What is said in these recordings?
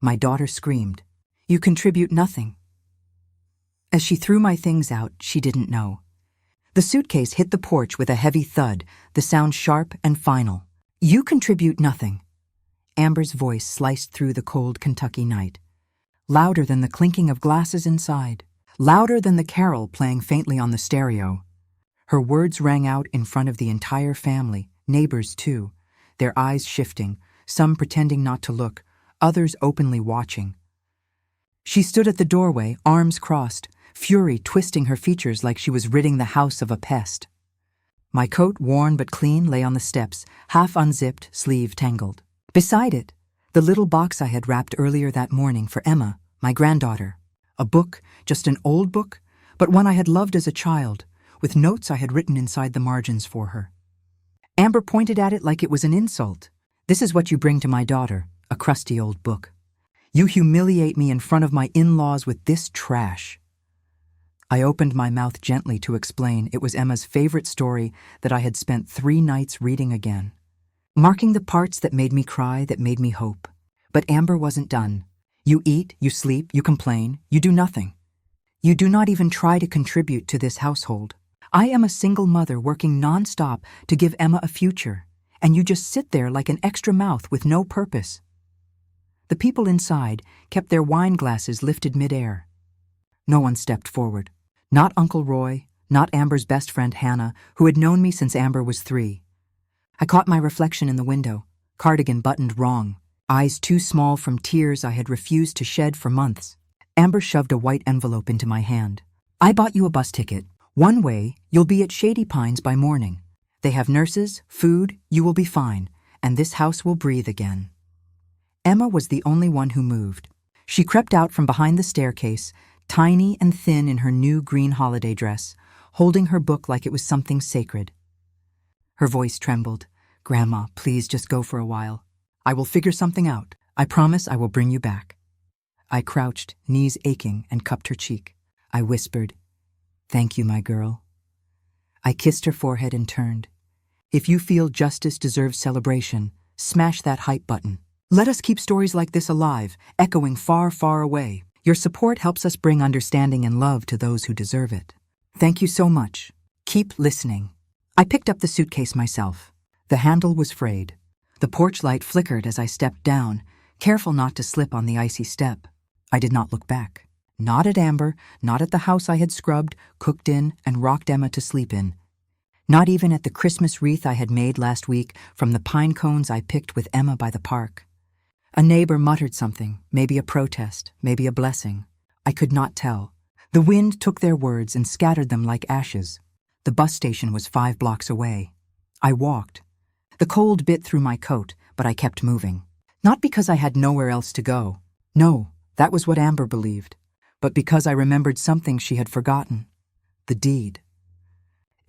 My daughter screamed, "You contribute nothing." As she threw my things out, she didn't know. The suitcase hit the porch with a heavy thud, the sound sharp and final. "You contribute nothing." Amber's voice sliced through the cold Kentucky night. Louder than the clinking of glasses inside. Louder than the carol playing faintly on the stereo. Her words rang out in front of the entire family, neighbors too, their eyes shifting, some pretending not to look, others openly watching. She stood at the doorway, arms crossed, fury twisting her features like she was ridding the house of a pest. My coat, worn but clean, lay on the steps, half unzipped, sleeve tangled. Beside it, the little box I had wrapped earlier that morning for Emma, my granddaughter. A book, just an old book, but one I had loved as a child, with notes I had written inside the margins for her. Amber pointed at it like it was an insult. "This is what you bring to my daughter, a crusty old book. You humiliate me in front of my in-laws with this trash." I opened my mouth gently to explain it was Emma's favorite story that I had spent 3 nights reading again, marking the parts that made me cry, that made me hope. But Amber wasn't done. "You eat, you sleep, you complain, you do nothing. You do not even try to contribute to this household. I am a single mother working non-stop to give Emma a future, and you just sit there like an extra mouth with no purpose." The people inside kept their wine glasses lifted midair. No one stepped forward. Not Uncle Roy, not Amber's best friend Hannah, who had known me since Amber was 3. I caught my reflection in the window, cardigan buttoned wrong, eyes too small from tears I had refused to shed for months. Amber shoved a white envelope into my hand. "I bought you a bus ticket. One way, you'll be at Shady Pines by morning. They have nurses, food, you will be fine, and this house will breathe again." Emma was the only one who moved. She crept out from behind the staircase, tiny and thin in her new green holiday dress, holding her book like it was something sacred. Her voice trembled. "Grandma, please just go for a while. I will figure something out. I promise I will bring you back." I crouched, knees aching, and cupped her cheek. I whispered, "Thank you, my girl." I kissed her forehead and turned. If you feel justice deserves celebration, smash that hype button. Let us keep stories like this alive, echoing far, far away. Your support helps us bring understanding and love to those who deserve it. Thank you so much. Keep listening. I picked up the suitcase myself. The handle was frayed. The porch light flickered as I stepped down, careful not to slip on the icy step. I did not look back. Not at Amber, not at the house I had scrubbed, cooked in, and rocked Emma to sleep in. Not even at the Christmas wreath I had made last week from the pine cones I picked with Emma by the park. A neighbor muttered something, maybe a protest, maybe a blessing. I could not tell. The wind took their words and scattered them like ashes. The bus station was 5 blocks away. I walked. The cold bit through my coat, but I kept moving. Not because I had nowhere else to go. No, that was what Amber believed. But because I remembered something she had forgotten. The deed.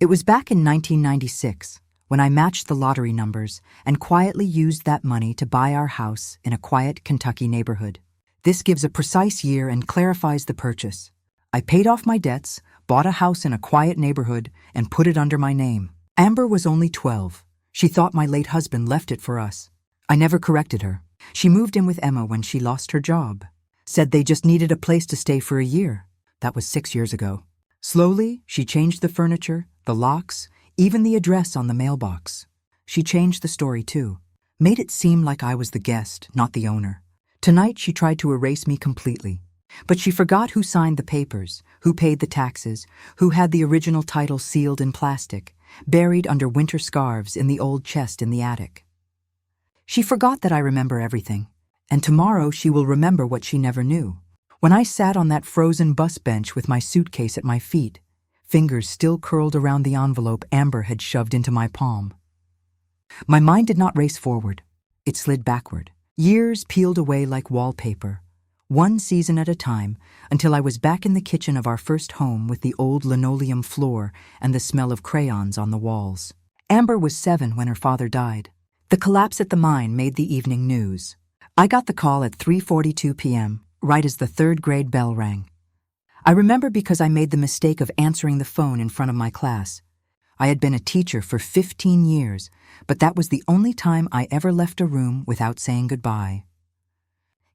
It was back in 1996, when I matched the lottery numbers and quietly used that money to buy our house in a quiet Kentucky neighborhood. This gives a precise year and clarifies the purchase. I paid off my debts, bought a house in a quiet neighborhood, and put it under my name. Amber was only 12. She thought my late husband left it for us. I never corrected her. She moved in with Emma when she lost her job. Said they just needed a place to stay for a year. That was 6 years ago. Slowly, she changed the furniture, the locks, even the address on the mailbox. She changed the story too. Made it seem like I was the guest, not the owner. Tonight she tried to erase me completely. But she forgot who signed the papers, who paid the taxes, who had the original title sealed in plastic, buried under winter scarves in the old chest in the attic. She forgot that I remember everything, and tomorrow she will remember what she never knew. When I sat on that frozen bus bench with my suitcase at my feet, fingers still curled around the envelope Amber had shoved into my palm. My mind did not race forward. It slid backward. Years peeled away like wallpaper, one season at a time, until I was back in the kitchen of our first home with the old linoleum floor and the smell of crayons on the walls. Amber was 7 when her father died. The collapse at the mine made the evening news. I got the call at 3:42 p.m., right as the 3rd grade bell rang. I remember because I made the mistake of answering the phone in front of my class. I had been a teacher for 15 years, but that was the only time I ever left a room without saying goodbye.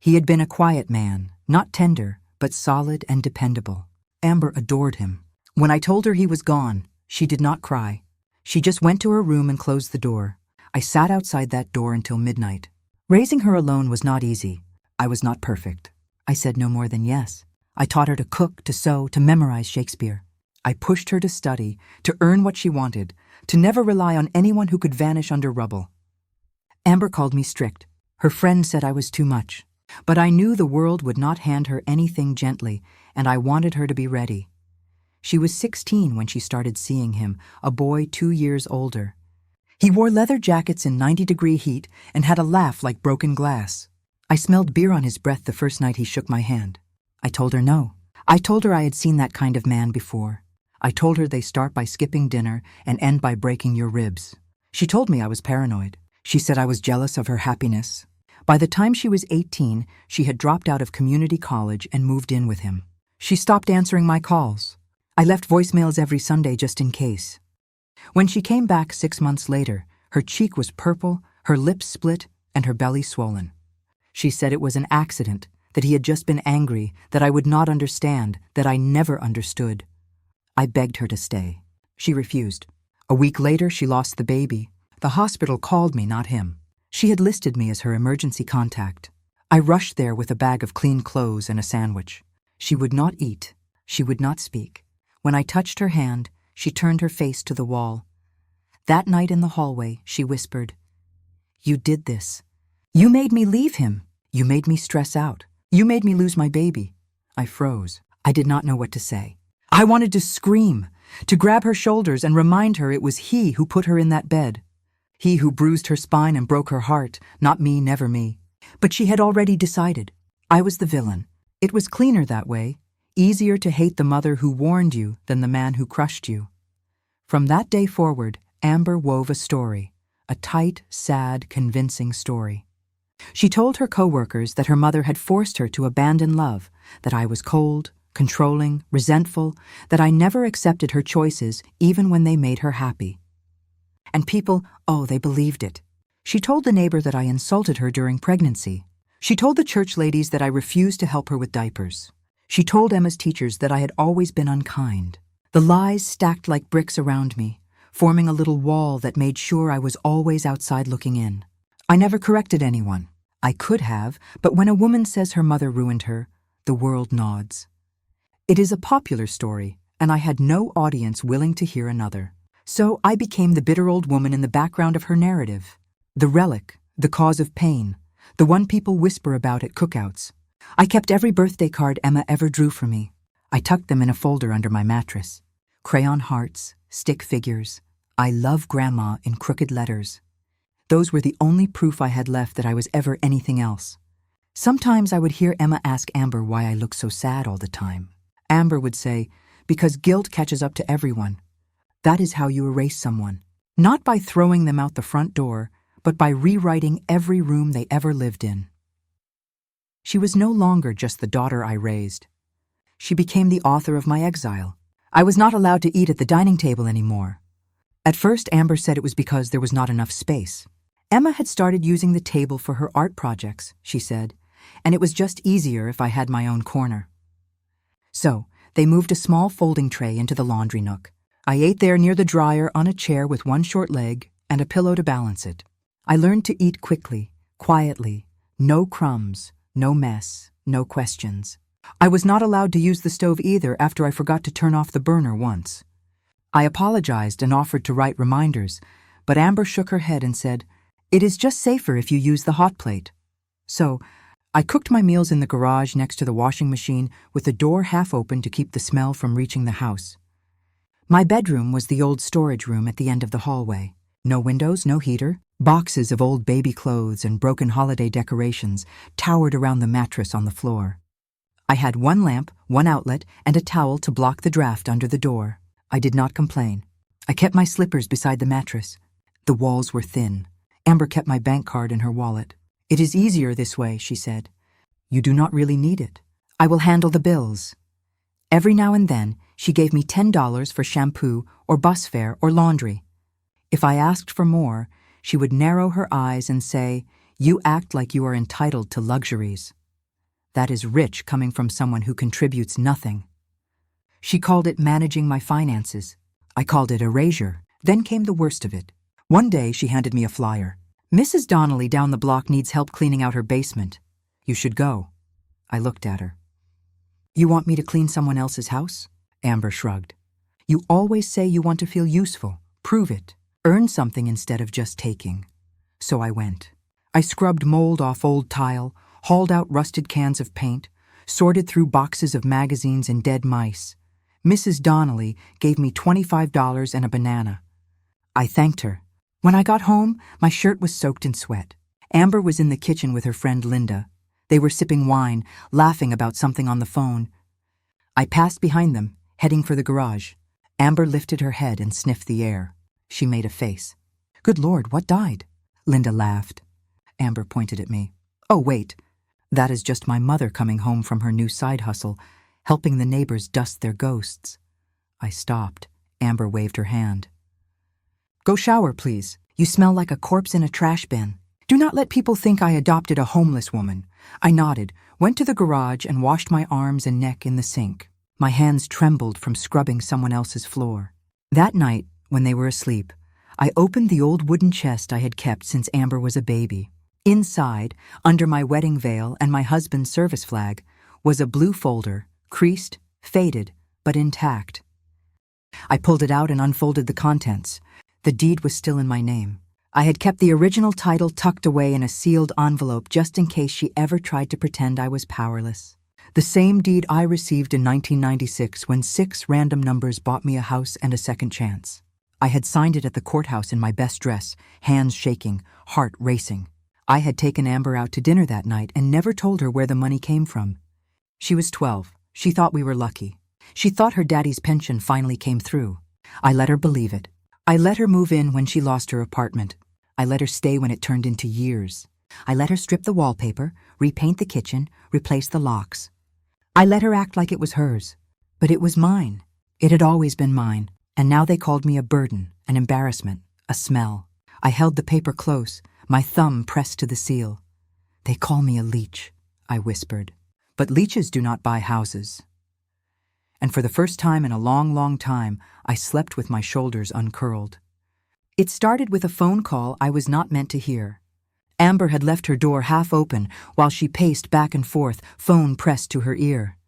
He had been a quiet man, not tender, but solid and dependable. Amber adored him. When I told her he was gone, she did not cry. She just went to her room and closed the door. I sat outside that door until midnight. Raising her alone was not easy. I was not perfect. I said no more than yes. I taught her to cook, to sew, to memorize Shakespeare. I pushed her to study, to earn what she wanted, to never rely on anyone who could vanish under rubble. Amber called me strict. Her friend said I was too much. But I knew the world would not hand her anything gently, and I wanted her to be ready. She was 16 when she started seeing him, a boy 2 years older. He wore leather jackets in 90-degree heat and had a laugh like broken glass. I smelled beer on his breath the first night he shook my hand. I told her no. I told her I had seen that kind of man before. I told her they start by skipping dinner and end by breaking your ribs. She told me I was paranoid. She said I was jealous of her happiness. By the time she was 18, she had dropped out of community college and moved in with him. She stopped answering my calls. I left voicemails every Sunday just in case. When she came back 6 months later, her cheek was purple, her lips split, and her belly swollen. She said it was an accident, that he had just been angry, that I would not understand, that I never understood. I begged her to stay. She refused. A week later, she lost the baby. The hospital called me, not him. She had listed me as her emergency contact. I rushed there with a bag of clean clothes and a sandwich. She would not eat. She would not speak. When I touched her hand, she turned her face to the wall. That night in the hallway, she whispered, "You did this. You made me leave him. You made me stress out. You made me lose my baby." I froze. I did not know what to say. I wanted to scream, to grab her shoulders and remind her it was he who put her in that bed. He who bruised her spine and broke her heart, not me, never me. But she had already decided. I was the villain. It was cleaner that way, easier to hate the mother who warned you than the man who crushed you. From that day forward, Amber wove a story, a tight, sad, convincing story. She told her coworkers that her mother had forced her to abandon love, that I was cold, controlling, resentful, that I never accepted her choices even when they made her happy. And people, they believed it. She told the neighbor that I insulted her during pregnancy. She told the church ladies that I refused to help her with diapers. She told Emma's teachers that I had always been unkind. The lies stacked like bricks around me, forming a little wall that made sure I was always outside looking in. I never corrected anyone. I could have, but when a woman says her mother ruined her, the world nods. It is a popular story, and I had no audience willing to hear another. So I became the bitter old woman in the background of her narrative. The relic, the cause of pain, the one people whisper about at cookouts. I kept every birthday card Emma ever drew for me. I tucked them in a folder under my mattress. Crayon hearts, stick figures, "I love Grandma" in crooked letters. Those were the only proof I had left that I was ever anything else. Sometimes I would hear Emma ask Amber why I looked so sad all the time. Amber would say, "Because guilt catches up to everyone." That is how you erase someone. Not by throwing them out the front door, but by rewriting every room they ever lived in. She was no longer just the daughter I raised. She became the author of my exile. I was not allowed to eat at the dining table anymore. At first, Amber said it was because there was not enough space. Emma had started using the table for her art projects, she said, and it was just easier if I had my own corner. So, they moved a small folding tray into the laundry nook. I ate there near the dryer on a chair with one short leg and a pillow to balance it. I learned to eat quickly, quietly, no crumbs, no mess, no questions. I was not allowed to use the stove either after I forgot to turn off the burner once. I apologized and offered to write reminders, but Amber shook her head and said, "It is just safer if you use the hot plate." So, I cooked my meals in the garage next to the washing machine with the door half open to keep the smell from reaching the house. My bedroom was the old storage room at the end of the hallway. No windows, no heater. Boxes of old baby clothes and broken holiday decorations towered around the mattress on the floor. I had one lamp, one outlet, and a towel to block the draft under the door. I did not complain. I kept my slippers beside the mattress. The walls were thin. Amber kept my bank card in her wallet. "It is easier this way," she said. "You do not really need it. I will handle the bills." Every now and then, she gave me $10 for shampoo or bus fare or laundry. If I asked for more, she would narrow her eyes and say, "You act like you are entitled to luxuries." That is rich coming from someone who contributes nothing. She called it managing my finances. I called it erasure. Then came the worst of it. One day she handed me a flyer. Mrs. Donnelly down the block needs help cleaning out her basement. You should go. I looked at her. You want me to clean someone else's house? Amber shrugged. You always say you want to feel useful. Prove it. Earn something instead of just taking. So I went. I scrubbed mold off old tile, hauled out rusted cans of paint, sorted through boxes of magazines and dead mice. Mrs. Donnelly gave me $25 and a banana. I thanked her. When I got home, my shirt was soaked in sweat. Amber was in the kitchen with her friend Linda. They were sipping wine, laughing about something on the phone. I passed behind them, heading for the garage. Amber lifted her head and sniffed the air. She made a face. Good Lord, what died? Linda laughed. Amber pointed at me. Oh, wait. That is just my mother coming home from her new side hustle, helping the neighbors dust their ghosts. I stopped. Amber waved her hand. Go shower, please. You smell like a corpse in a trash bin. Do not let people think I adopted a homeless woman. I nodded, went to the garage and washed my arms and neck in the sink. My hands trembled from scrubbing someone else's floor. That night, when they were asleep, I opened the old wooden chest I had kept since Amber was a baby. Inside, under my wedding veil and my husband's service flag, was a blue folder, creased, faded, but intact. I pulled it out and unfolded the contents. The deed was still in my name. I had kept the original title tucked away in a sealed envelope just in case she ever tried to pretend I was powerless. The same deed I received in 1996 when 6 random numbers bought me a house and a second chance. I had signed it at the courthouse in my best dress, hands shaking, heart racing. I had taken Amber out to dinner that night and never told her where the money came from. She was 12. She thought we were lucky. She thought her daddy's pension finally came through. I let her believe it. I let her move in when she lost her apartment. I let her stay when it turned into years. I let her strip the wallpaper, repaint the kitchen, replace the locks. I let her act like it was hers. But it was mine. It had always been mine. And now they called me a burden, an embarrassment, a smell. I held the paper close, my thumb pressed to the seal. They call me a leech, I whispered. But leeches do not buy houses. And for the first time in a long, long time, I slept with my shoulders uncurled. It started with a phone call I was not meant to hear. Amber had left her door half open while she paced back and forth, phone pressed to her ear.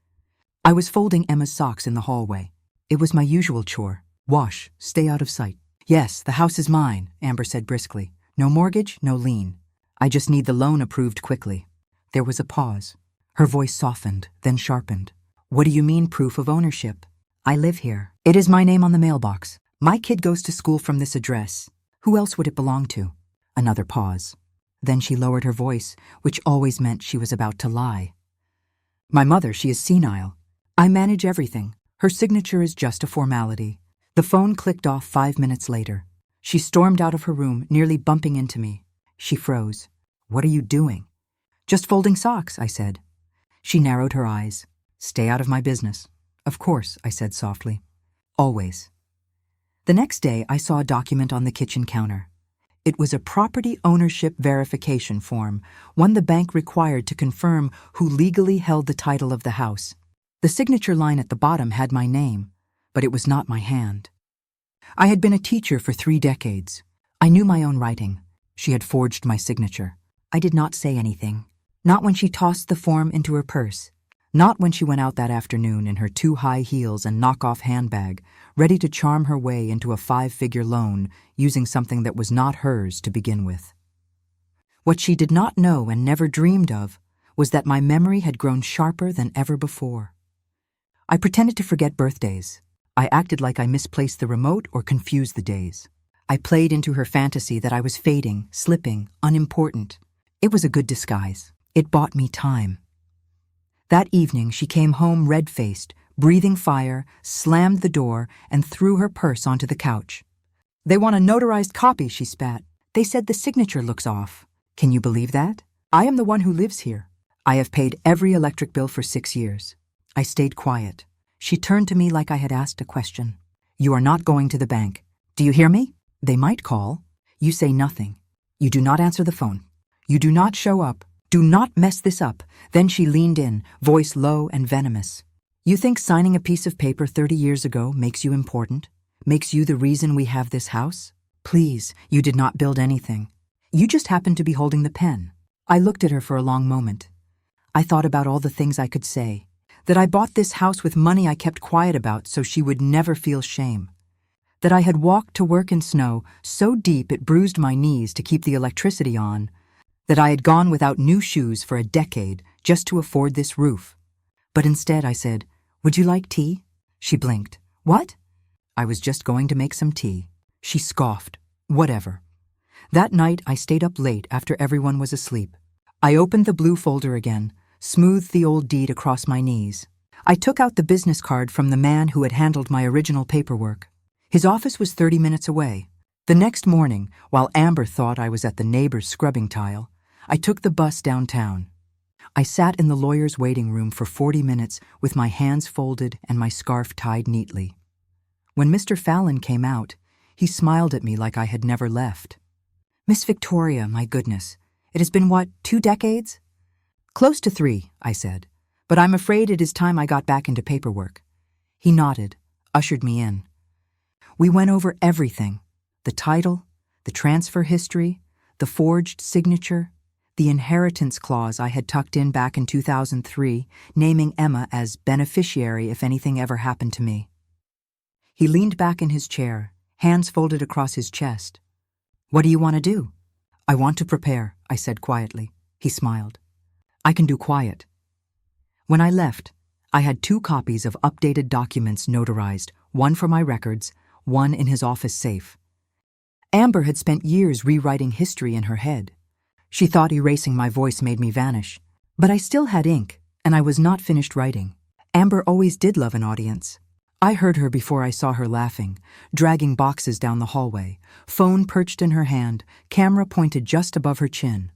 I was folding Emma's socks in the hallway. It was my usual chore. Wash, stay out of sight. Yes, the house is mine, Amber said briskly. No mortgage, no lien. I just need the loan approved quickly. There was a pause. Her voice softened, then sharpened. What do you mean, proof of ownership? I live here. It is my name on the mailbox. My kid goes to school from this address. Who else would it belong to? Another pause. Then she lowered her voice, which always meant she was about to lie. My mother, she is senile. I manage everything. Her signature is just a formality. The phone clicked off 5 minutes later. She stormed out of her room, nearly bumping into me. She froze. What are you doing? Just folding socks, I said. She narrowed her eyes. Stay out of my business. Of course, I said softly. Always. The next day, I saw a document on the kitchen counter. It was a property ownership verification form, one the bank required to confirm who legally held the title of the house. The signature line at the bottom had my name, but it was not my hand. I had been a teacher for 3 decades. I knew my own writing. She had forged my signature. I did not say anything. Not when she tossed the form into her purse. Not when she went out that afternoon in her 2 high heels and knockoff handbag, ready to charm her way into a 5-figure loan using something that was not hers to begin with. What she did not know and never dreamed of was that my memory had grown sharper than ever before. I pretended to forget birthdays. I acted like I misplaced the remote or confused the days. I played into her fantasy that I was fading, slipping, unimportant. It was a good disguise. It bought me time. That evening, she came home red-faced, breathing fire, slammed the door, and threw her purse onto the couch. They want a notarized copy, she spat. They said the signature looks off. Can you believe that? I am the one who lives here. I have paid every electric bill for 6 years. I stayed quiet. She turned to me like I had asked a question. You are not going to the bank. Do you hear me? They might call. You say nothing. You do not answer the phone. You do not show up. Do not mess this up. Then she leaned in, voice low and venomous. You think signing a piece of paper 30 years ago makes you important? Makes you the reason we have this house? Please, you did not build anything. You just happened to be holding the pen. I looked at her for a long moment. I thought about all the things I could say. That I bought this house with money I kept quiet about so she would never feel shame. That I had walked to work in snow so deep it bruised my knees to keep the electricity on. That I had gone without new shoes for a decade just to afford this roof. But instead I said, "Would you like tea?" She blinked. What? I was just going to make some tea. She scoffed. Whatever. That night I stayed up late after everyone was asleep. I opened the blue folder again, smoothed the old deed across my knees. I took out the business card from the man who had handled my original paperwork. His office was 30 minutes away. The next morning, while Amber thought I was at the neighbor's scrubbing tile, I took the bus downtown. I sat in the lawyer's waiting room for 40 minutes with my hands folded and my scarf tied neatly. When Mr. Fallon came out, he smiled at me like I had never left. Miss Victoria, my goodness, it has been what, 2 decades? Close to 3, I said, but I'm afraid it is time I got back into paperwork. He nodded, ushered me in. We went over everything, the title, the transfer history, the forged signature, the inheritance clause I had tucked in back in 2003, naming Emma as beneficiary if anything ever happened to me. He leaned back in his chair, hands folded across his chest. What do you want to do? I want to prepare, I said quietly. He smiled. I can do quiet. When I left, I had 2 copies of updated documents notarized, one for my records, one in his office safe. Amber had spent years rewriting history in her head. She thought erasing my voice made me vanish. But I still had ink, and I was not finished writing. Amber always did love an audience. I heard her before I saw her laughing, dragging boxes down the hallway, phone perched in her hand, camera pointed just above her chin.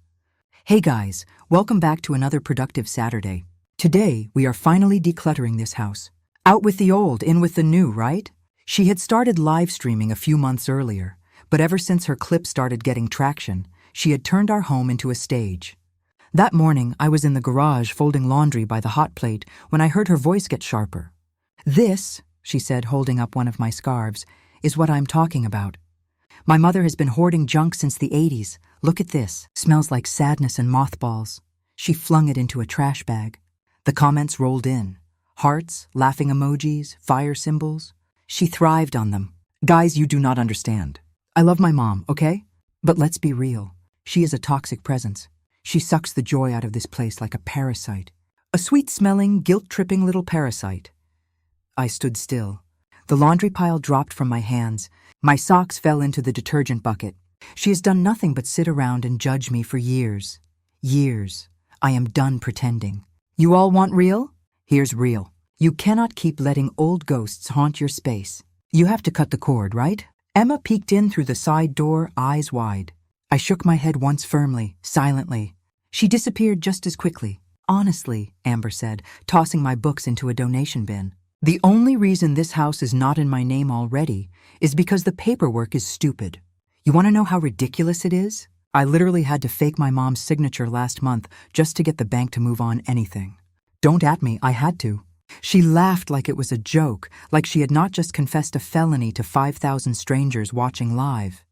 Hey guys, welcome back to another productive Saturday. Today, we are finally decluttering this house. Out with the old, in with the new, right? She had started live streaming a few months earlier, but ever since her clip started getting traction, she had turned our home into a stage. That morning, I was in the garage folding laundry by the hot plate when I heard her voice get sharper. This, she said, holding up one of my scarves, is what I'm talking about. My mother has been hoarding junk since the 80s. Look at this. Smells like sadness and mothballs. She flung it into a trash bag. The comments rolled in. Hearts, laughing emojis, fire symbols. She thrived on them. Guys, you do not understand. I love my mom, okay? But let's be real. She is a toxic presence. She sucks the joy out of this place like a parasite. A sweet-smelling, guilt-tripping little parasite. I stood still. The laundry pile dropped from my hands. My socks fell into the detergent bucket. She has done nothing but sit around and judge me for years. Years. I am done pretending. You all want real? Here's real. You cannot keep letting old ghosts haunt your space. You have to cut the cord, right? Emma peeked in through the side door, eyes wide. I shook my head once firmly, silently. She disappeared just as quickly. Honestly, Amber said, tossing my books into a donation bin. The only reason this house is not in my name already is because the paperwork is stupid. You want to know how ridiculous it is? I literally had to fake my mom's signature last month just to get the bank to move on anything. Don't at me, I had to. She laughed like it was a joke, like she had not just confessed a felony to 5,000 strangers watching live.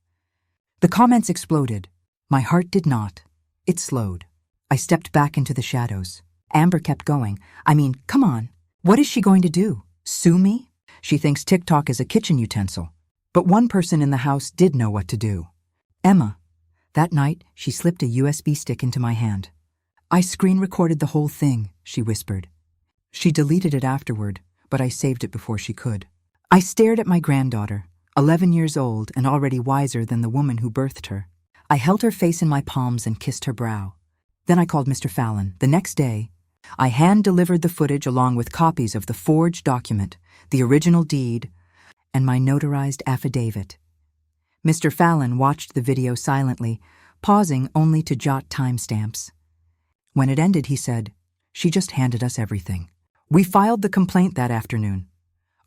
The comments exploded. My heart did not. It slowed. I stepped back into the shadows. Amber kept going. I mean, come on. What is she going to do? Sue me? She thinks TikTok is a kitchen utensil. But one person in the house did know what to do. Emma. That night, she slipped a USB stick into my hand. I screen recorded the whole thing, she whispered. She deleted it afterward, but I saved it before she could. I stared at my granddaughter, 11 years old and already wiser than the woman who birthed her. I held her face in my palms and kissed her brow. Then I called Mr. Fallon. The next day, I hand-delivered the footage along with copies of the forged document, the original deed, and my notarized affidavit. Mr. Fallon watched the video silently, pausing only to jot timestamps. When it ended, he said, "She just handed us everything." We filed the complaint that afternoon.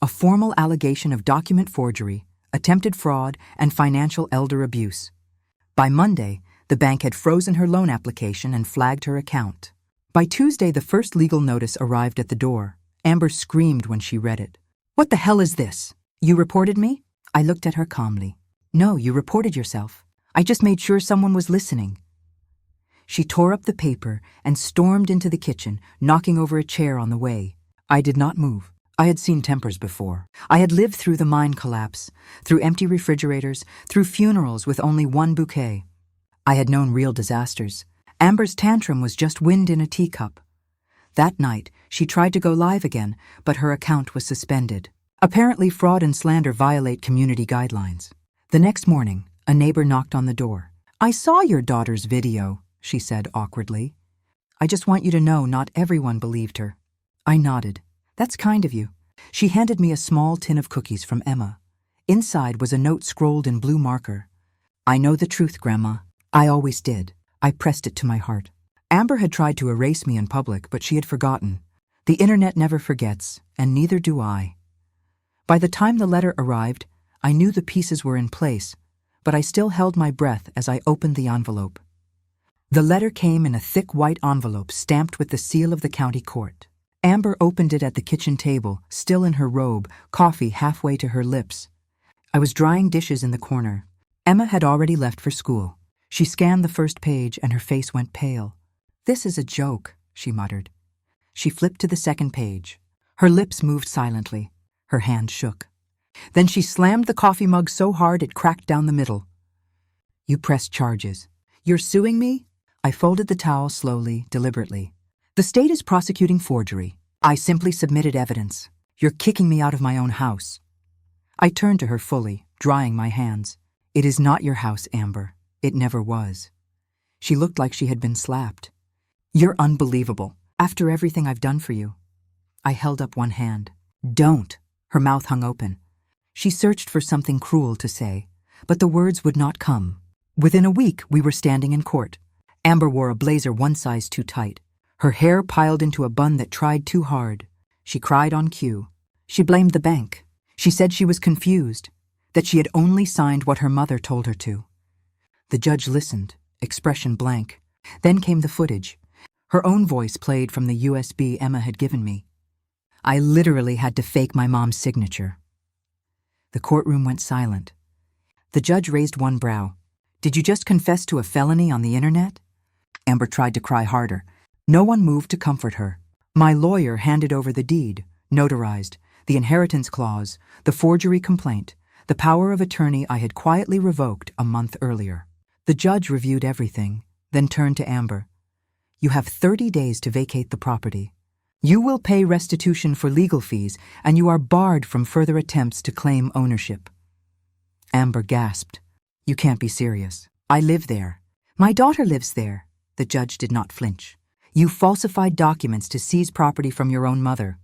A formal allegation of document forgery, attempted fraud, and financial elder abuse. By Monday, The bank had frozen her loan application and flagged her account. By Tuesday, the first legal notice arrived at the door. Amber screamed when she read it. "What the hell is this? You reported me?" I looked at her calmly. "No, you reported yourself. I just made sure someone was listening." She tore up the paper and stormed into the kitchen, knocking over a chair on the way. I did not move. I had seen tempers before. I had lived through the mine collapse, through empty refrigerators, through funerals with only one bouquet. I had known real disasters. Amber's tantrum was just wind in a teacup. That night, she tried to go live again, but her account was suspended. Apparently, fraud and slander violate community guidelines. The next morning, a neighbor knocked on the door. "I saw your daughter's video," she said awkwardly. "I just want you to know not everyone believed her." I nodded. "That's kind of you." She handed me a small tin of cookies from Emma. Inside was a note scrolled in blue marker. "I know the truth, Grandma. I always did." I pressed it to my heart. Amber had tried to erase me in public, but she had forgotten. The internet never forgets, and neither do I. By the time the letter arrived, I knew the pieces were in place, but I still held my breath as I opened the envelope. The letter came in a thick white envelope stamped with the seal of the county court. Amber opened it at the kitchen table, still in her robe, coffee halfway to her lips. I was drying dishes in the corner. Emma had already left for school. She scanned the first page and her face went pale. "This is a joke," she muttered. She flipped to the second page. Her lips moved silently. Her hand shook. Then she slammed the coffee mug so hard it cracked down the middle. "You pressed charges. You're suing me?" I folded the towel slowly, deliberately. "The state is prosecuting forgery. I simply submitted evidence. You're kicking me out of my own house." I turned to her fully, drying my hands. "It is not your house, Amber. It never was." She looked like she had been slapped. "You're unbelievable, after everything I've done for you." I held up one hand. "Don't." Her mouth hung open. She searched for something cruel to say, but the words would not come. Within a week, we were standing in court. Amber wore a blazer one size too tight. Her hair piled into a bun that tried too hard. She cried on cue. She blamed the bank. She said she was confused, that she had only signed what her mother told her to. The judge listened, expression blank. Then came the footage. Her own voice played from the USB Emma had given me. I literally had to fake my mom's signature. The courtroom went silent. The judge raised one brow. "Did you just confess to a felony on the internet?" Amber tried to cry harder. No one moved to comfort her. My lawyer handed over the deed, notarized, the inheritance clause, the forgery complaint, the power of attorney I had quietly revoked a month earlier. The judge reviewed everything, then turned to Amber. "You have 30 days to vacate the property. You will pay restitution for legal fees, and you are barred from further attempts to claim ownership." Amber gasped. "You can't be serious. I live there. My daughter lives there." The judge did not flinch. "You falsified documents to seize property from your own mother.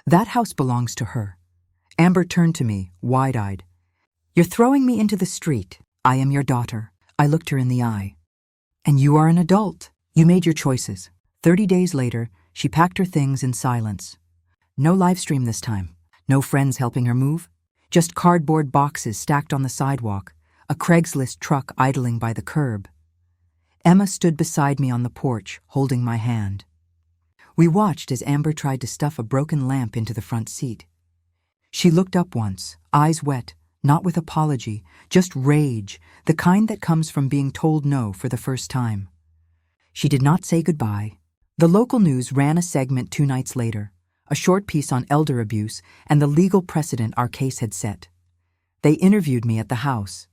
That house belongs to her." Amber turned to me, wide-eyed. "You're throwing me into the street. I am your daughter." I looked her in the eye. "And you are an adult. You made your choices." 30 days later, she packed her things in silence. No live stream this time. No friends helping her move. Just cardboard boxes stacked on the sidewalk, a Craigslist truck idling by the curb. Emma stood beside me on the porch, holding my hand. We watched as Amber tried to stuff a broken lamp into the front seat. She looked up once, eyes wet, not with apology, just rage, the kind that comes from being told no for the first time. She did not say goodbye. The local news ran a segment 2 nights later, a short piece on elder abuse and the legal precedent our case had set. They interviewed me at the house.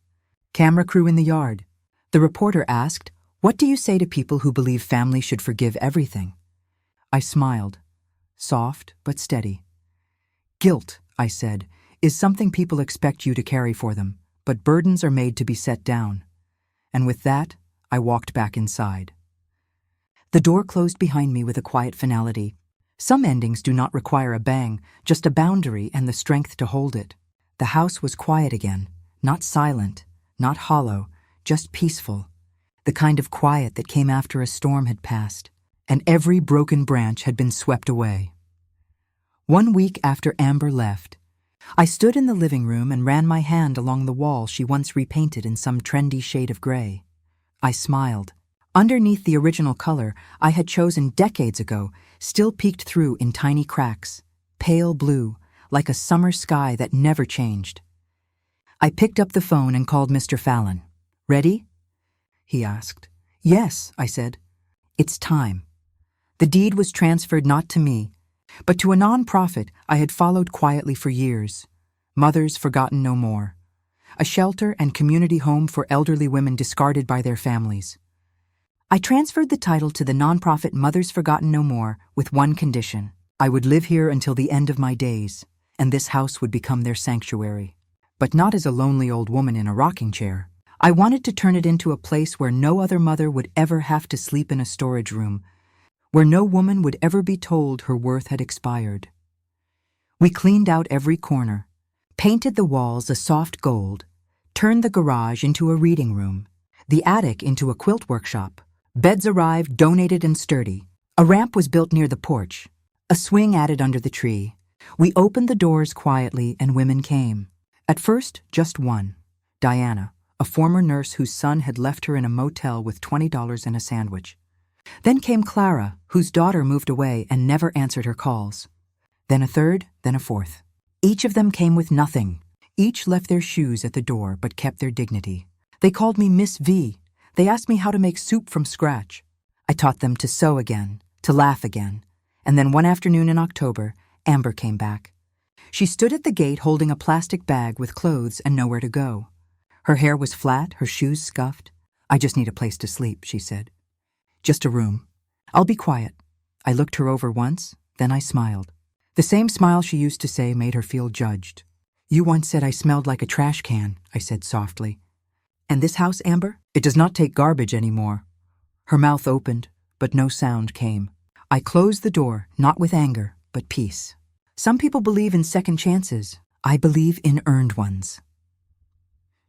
Camera crew in the yard. The reporter asked, "What do you say to people who believe family should forgive everything?" I smiled, soft but steady. "Guilt," I said, "is something people expect you to carry for them, but burdens are made to be set down." And with that, I walked back inside. The door closed behind me with a quiet finality. Some endings do not require a bang, just a boundary and the strength to hold it. The house was quiet again, not silent, not hollow, just peaceful. The kind of quiet that came after a storm had passed, and every broken branch had been swept away. 1 week after Amber left, I stood in the living room and ran my hand along the wall she once repainted in some trendy shade of gray. I smiled. Underneath the original color I had chosen decades ago still peeked through in tiny cracks, pale blue, like a summer sky that never changed. I picked up the phone and called Mr. Fallon. "Ready?" he asked. "Yes," I said. "It's time." The deed was transferred not to me, but to a non-profit I had followed quietly for years, Mothers Forgotten No More, a shelter and community home for elderly women discarded by their families. I transferred the title to the non-profit Mothers Forgotten No More with one condition. I would live here until the end of my days, and this house would become their sanctuary. But not as a lonely old woman in a rocking chair. I wanted to turn it into a place where no other mother would ever have to sleep in a storage room, where no woman would ever be told her worth had expired. We cleaned out every corner, painted the walls a soft gold, turned the garage into a reading room, the attic into a quilt workshop. Beds arrived, donated and sturdy. A ramp was built near the porch, a swing added under the tree. We opened the doors quietly and women came. At first, just one, Diana, a former nurse whose son had left her in a motel with $20 and a sandwich. Then came Clara, whose daughter moved away and never answered her calls. Then a third, then a fourth. Each of them came with nothing. Each left their shoes at the door but kept their dignity. They called me Miss V. They asked me how to make soup from scratch. I taught them to sew again, to laugh again. And then one afternoon in October, Amber came back. She stood at the gate holding a plastic bag with clothes and nowhere to go. Her hair was flat, her shoes scuffed. "I just need a place to sleep," she said. "Just a room. I'll be quiet." I looked her over once, then I smiled. The same smile she used to say made her feel judged. "You once said I smelled like a trash can," I said softly. "And this house, Amber? It does not take garbage anymore." Her mouth opened, but no sound came. I closed the door, not with anger, but peace. Some people believe in second chances. I believe in earned ones.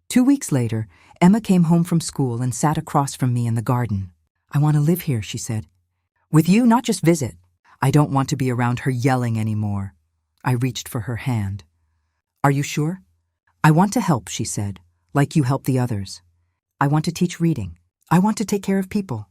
2 weeks later, Emma came home from school and sat across from me in the garden. "I want to live here," she said. "With you, not just visit. I don't want to be around her yelling anymore." I reached for her hand. "Are you sure?" "I want to help," she said, "like you help the others. I want to teach reading. I want to take care of people."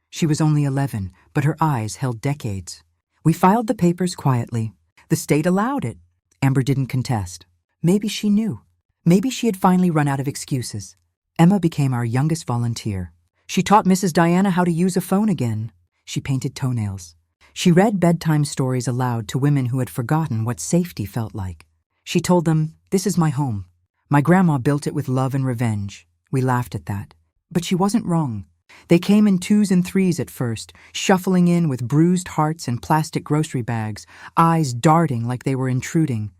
She was only 11, but her eyes held decades. We filed the papers quietly. The state allowed it. Amber didn't contest. Maybe she knew. Maybe she had finally run out of excuses. Emma became our youngest volunteer. She taught Mrs. Diana how to use a phone again. She painted toenails. She read bedtime stories aloud to women who had forgotten what safety felt like. She told them, "This is my home. My grandma built it with love and revenge." We laughed at that. But she wasn't wrong. They came in 2s and 3s at first, shuffling in with bruised hearts and plastic grocery bags, eyes darting like they were intruding.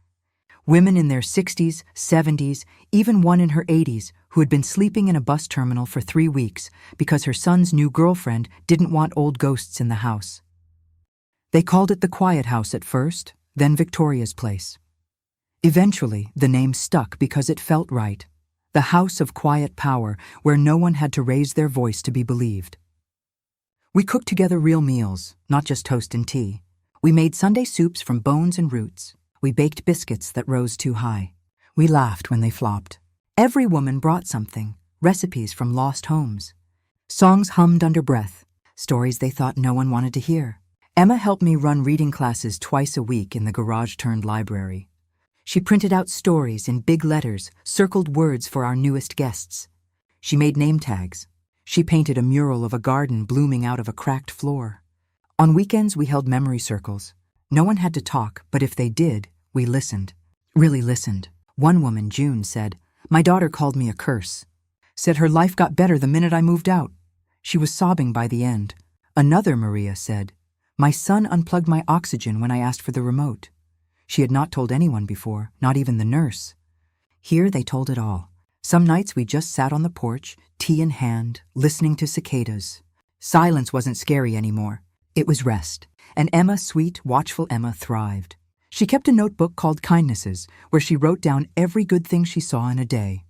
Women in their 60s, 70s, even one in her 80s, who had been sleeping in a bus terminal for 3 weeks because her son's new girlfriend didn't want old ghosts in the house. They called it the Quiet House at first, then Victoria's Place. Eventually, the name stuck because it felt right. The house of quiet power where no one had to raise their voice to be believed. We cooked together real meals, not just toast and tea. We made Sunday soups from bones and roots. We baked biscuits that rose too high. We laughed when they flopped. Every woman brought something, recipes from lost homes. Songs hummed under breath, stories they thought no one wanted to hear. Emma helped me run reading classes twice a week in the garage-turned-library. She printed out stories in big letters, circled words for our newest guests. She made name tags. She painted a mural of a garden blooming out of a cracked floor. On weekends, we held memory circles. No one had to talk, but if they did, we listened. Really listened. One woman, June, said, "My daughter called me a curse. Said her life got better the minute I moved out. She was sobbing by the end." Another, Maria, said, "My son unplugged my oxygen when I asked for the remote." She had not told anyone before, not even the nurse. Here they told it all. Some nights we just sat on the porch, tea in hand, listening to cicadas. Silence wasn't scary anymore. It was rest. And Emma, sweet, watchful Emma, thrived. She kept a notebook called Kindnesses, where she wrote down every good thing she saw in a day.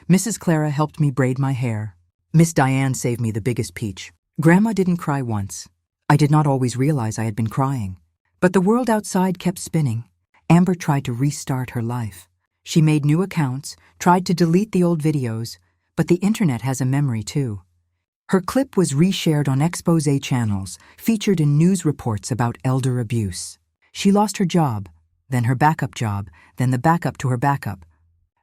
Mrs. Clara helped me braid my hair. Miss Diane saved me the biggest peach. Grandma didn't cry once. I did not always realize I had been crying. But the world outside kept spinning. Amber tried to restart her life. She made new accounts, tried to delete the old videos, but the internet has a memory too. Her clip was reshared on expose channels, featured in news reports about elder abuse. She lost her job, then her backup job, then the backup to her backup.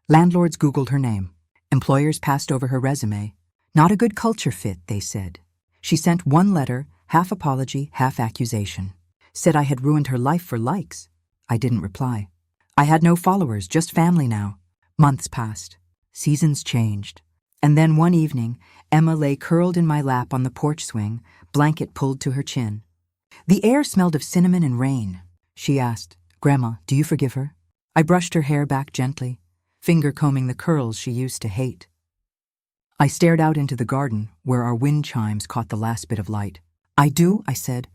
Landlords Googled her name. Employers passed over her resume. Not a good culture fit, they said. She sent one letter, half apology, half accusation. Said I had ruined her life for likes. I didn't reply. I had no followers, just family now. Months passed. Seasons changed. And then one evening, Emma lay curled in my lap on the porch swing, blanket pulled to her chin. The air smelled of cinnamon and rain. She asked, "Grandma, do you forgive her?" I brushed her hair back gently, finger combing the curls she used to hate. I stared out into the garden, where our wind chimes caught the last bit of light. "I do," I said.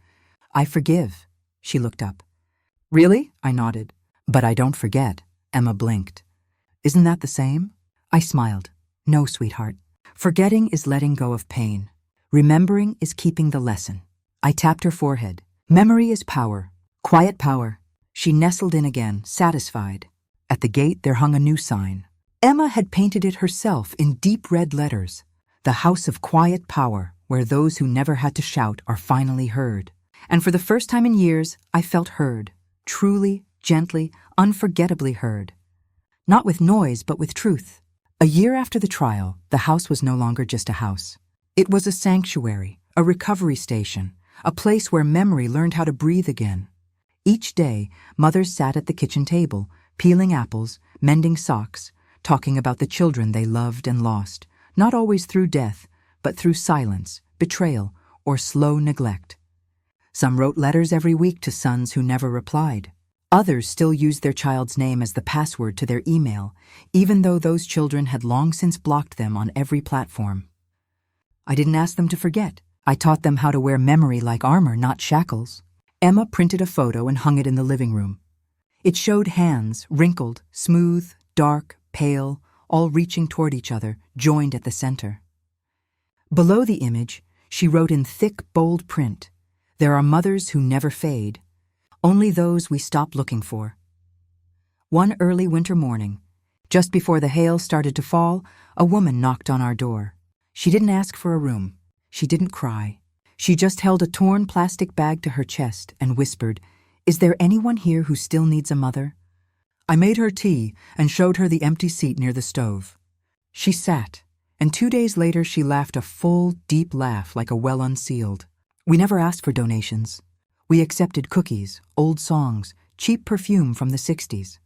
"I forgive." She looked up. "Really?" I nodded. "But I don't forget." Emma blinked. "Isn't that the same?" I smiled. "No, sweetheart. Forgetting is letting go of pain. Remembering is keeping the lesson." I tapped her forehead. "Memory is power. Quiet power." She nestled in again, satisfied. At the gate there hung a new sign. Emma had painted it herself in deep red letters. "The House of Quiet Power, where those who never had to shout are finally heard." And for the first time in years, I felt heard. Truly, gently, unforgettably heard. Not with noise, but with truth. A year after the trial, the house was no longer just a house. It was a sanctuary, a recovery station, a place where memory learned how to breathe again. Each day, mothers sat at the kitchen table, peeling apples, mending socks, talking about the children they loved and lost, not always through death, but through silence, betrayal, or slow neglect. Some wrote letters every week to sons who never replied. Others still used their child's name as the password to their email, even though those children had long since blocked them on every platform. I didn't ask them to forget. I taught them how to wear memory like armor, not shackles. Emma printed a photo and hung it in the living room. It showed hands, wrinkled, smooth, dark, pale, all reaching toward each other, joined at the center. Below the image, she wrote in thick, bold print, "There are mothers who never fade. Only those we stop looking for." One early winter morning, just before the hail started to fall, a woman knocked on our door. She didn't ask for a room. She didn't cry. She just held a torn plastic bag to her chest and whispered, "Is there anyone here who still needs a mother?" I made her tea and showed her the empty seat near the stove. She sat, and 2 days later she laughed a full, deep laugh like a well unsealed. We never asked for donations. We accepted cookies, old songs, cheap perfume from the 60s.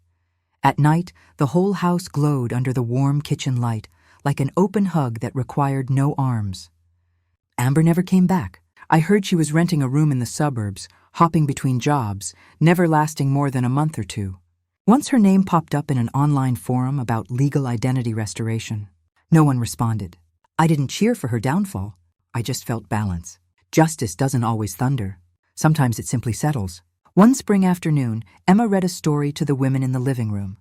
At night, the whole house glowed under the warm kitchen light, like an open hug that required no arms. Amber never came back. I heard she was renting a room in the suburbs, hopping between jobs, never lasting more than a month or two. Once her name popped up in an online forum about legal identity restoration. No one responded. I didn't cheer for her downfall. I just felt balance. Justice doesn't always thunder. Sometimes it simply settles. One spring afternoon, Emma read a story to the women in the living room.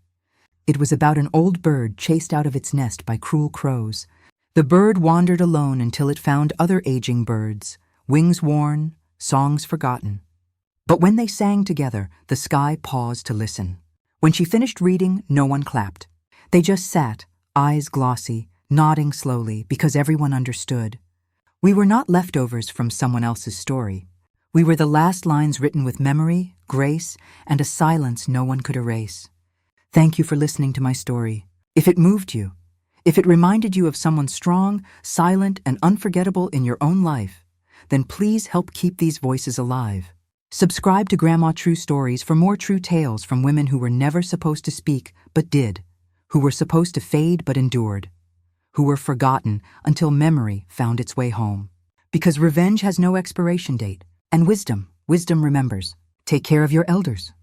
It was about an old bird chased out of its nest by cruel crows. The bird wandered alone until it found other aging birds, wings worn, songs forgotten. But when they sang together, the sky paused to listen. When she finished reading, no one clapped. They just sat, eyes glossy, nodding slowly because everyone understood. We were not leftovers from someone else's story. We were the last lines written with memory, grace, and a silence no one could erase. Thank you for listening to my story. If it moved you, if it reminded you of someone strong, silent, and unforgettable in your own life, then please help keep these voices alive. Subscribe to Grandma True Stories for more true tales from women who were never supposed to speak but did, who were supposed to fade but endured, who were forgotten until memory found its way home. Because revenge has no expiration date, and wisdom remembers. Take care of your elders.